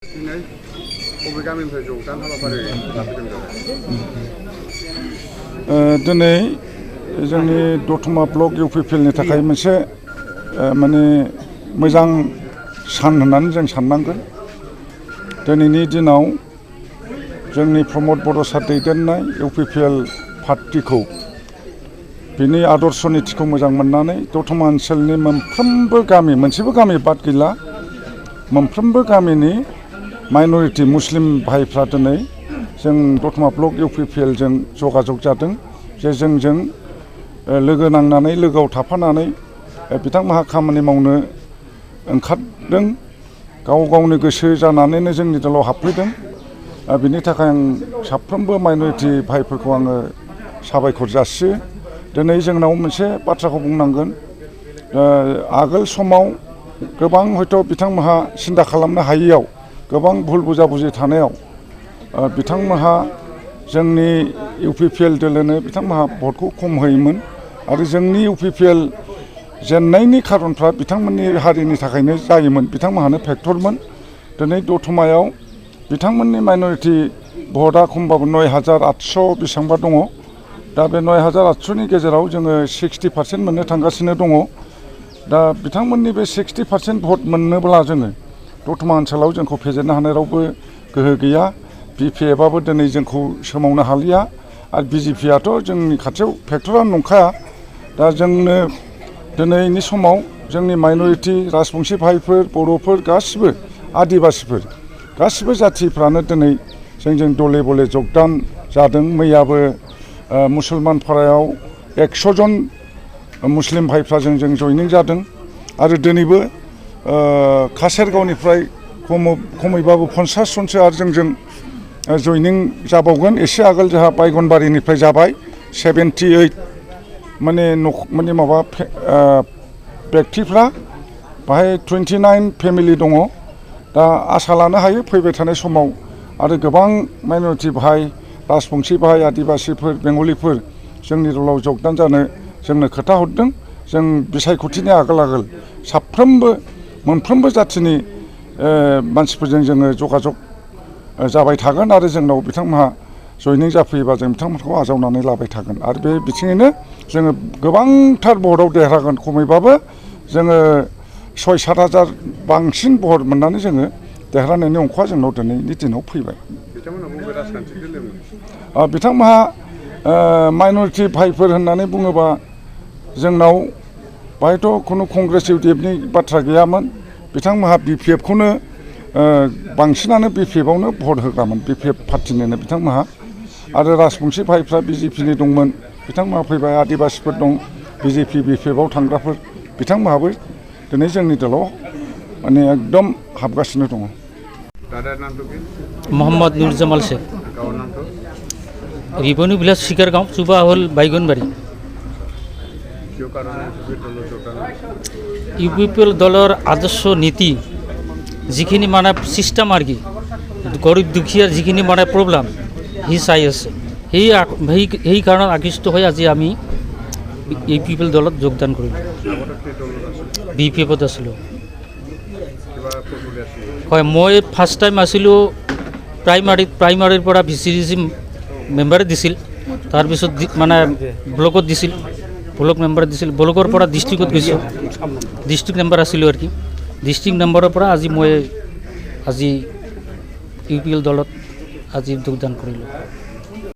दिनै बबे गामिनिफ्राय जौगान हाबाफारि लाफैदों दिनै जोंनि दतमा ब्लक इउपिपिएलनि थाखाय मोनसे माने मोजां सान होननानै जों साननांगोन। दिनैनि दिनाव जोंनि प्रमद बर' सार दैदेननाय इउपिपिएल पार्टिखौ बिनि आदर्श नीतिखौ मोजां मोननानै दतमा ओनसोलनि मोनफ्रोमबो गामि मोनसेबो गामि बाद गैला मोनफ्रोमबो गामिनि माइनरिटी मुस्लिम भाइफ्रा दिनै जों दतमा ब्लक इउपिपिएलजों जगाजग जादों जे जोंजों लोगो नांनानै लोगोआव थाफानानै बिथांमोनहा खामानि मावनो ओंखारदों। गाव गावनि गोसो जानानैनो जोंनि दलाव हाबफैदों। बिनि थाखाय आं साफ्रोमबो माइनरिटी भाइफोरखौ आङो साबायखर जासियो। दिनै जोंनाव मोनसे बाथ्राखौ बुंनांगोन, आगोल समाव गोबां हयथ' बिथांमोनहा सिन्था खालामनो हायियाव गोबां भुल बुजा-बुजि थानायाव बिथांमोनहा जोंनि इउपिपिएल दोलोनो बिथांमोनहा भटखौ खम होयोमोन आरो जोंनि इउपिपिएल जेननायनि खारनफ्रा बिथांमोननि हारिनि थाखायनो जायोमोन, बिथांमोनहानो फेक्टरमोन। दिनै दतमायाव बिथांमोननि माइनरिटी भटआ खमबाबो 9,800 बेसेबांबा दङ। दा बे 9,800नि गेजेराव जोङो 60% मोननो थांगासिनो दङ। दा बिथांमोननि बे 60% भट मोननोब्ला जोङो दतमा ओनसोलाव जोंखौ फेजेननो हानाय रावबो गोहो गैया। बिपिएफआबो दिनै जोंखौ सोमावनो हालिया आरो बिजेपिआथ' जोंनि खाथियाव फेक्टरानो नंखाया। दा जोंनो दिनैनि समाव जोंनि माइनरिटी राजबंशी भाइफोर, बर'फोर, गासिबो आदिबासिफोर गासिबो जाथिफ्रानो दिनै जोंजों दले बले जगदान जादों। मैयाबो मुसलमान फारायाव 100 जन मुस्लिम भाइफ्रा जोंजों जयनिं जादों आरो दिनैबो कासेरगावनिफ्राय खमैबाबो 50 जनसो आरो जोंजों जयनिं जाबावगोन। एसे आगोल जोंहा बायगनबारिनिफ्राय जाबाय 78 माने माबा व्यक्तिफ्रा बाहाय 29 फेमिलि दङ। दा आसा लानो हायो फैबाय थानाय समाव आरो गोबां माइनरिटी भाइ, राजबंशी भाइ, आदिबासिफोर, बेंगलिफोर जोंनि दलाव जगदान जानो जोंनो खोथा हरदों। जों बिसायख'थिनि आगोल साफ्रोमबो मोनफ्रोमबो जाथिनि मानसिफोरजों जोङो जगाजग जाबाय थागोन आरो जोंनाव बिथांमोनहा जयनिं जाफैयोबा जों बिथांमोनखौ आजावनानै लाबाय थागोन आरो बे बिथिङैनो जोङो गोबांथार भटआव देरहागोन। खमैबाबो जोङो 6-7 हाजार बांसिन भट मोननानै जोङो देरहानायनि अंखआ जोंनाव दिनैनि दिनाव फैबाय। बिथांमोनहा माइनरिटी भाइफोर होननानै बुङोबा जोंनाव बाहायथ' खुनु कंग्रेसिभनि बाथ्रा गैयामोन। बिथांमोनहा बिपिएफखौनो बांसिनानो बिपिएफआवनो भट होग्रामोन, बिपिएफ पार्टिनिनो बिथांमोनहा। आरो राजबंशी भाइफ्रा बिजेपिनि दंमोन, बिथांमोनहा फैबाय। आदिबासिफोर दं बिजेपि बिपिएफआव थांग्राफोर, बिथांमोनहाबो दिनै जोंनि दलाव माने एकदम हाबगासिनो दङ। मोहम्मद नुर जमाल शेख, रिबनु भिलेज शिकारगांव, सुबाहुल বাইগনবাড়ি। ইউপিপিএল দলৰ আদৰ্শ নীতি যিখিনি মানে চিষ্টেম আৰু কি গৰীব দুখীয়াৰ যিখিনি মানে প্ৰব্লেম সি চাই আছে, সেই কাৰণত আকৃষ্ট হৈ আজি আমি ইউপিপিএল দলত যোগদান কৰিলোঁ। বিপিএফত আছিলোঁ। হয়, মই ফাৰ্ষ্ট টাইম আছিলোঁ প্ৰাইমাৰীৰ পৰা VCDC মেম্বাৰে দিছিল, তাৰপিছত মানে ব্লকত দিছিল, ব্লক মেম্বাৰ দিছিল, ব্লকৰ পৰা ডিষ্ট্ৰিক্টত গৈছোঁ, ডিষ্ট্ৰিক্ট মেম্বাৰ আছিলোঁ আৰু কি। ডিষ্ট্ৰিক্ট মেম্বাৰৰ পৰা আজি ইউপিএল দলত আজি যোগদান কৰিলোঁ।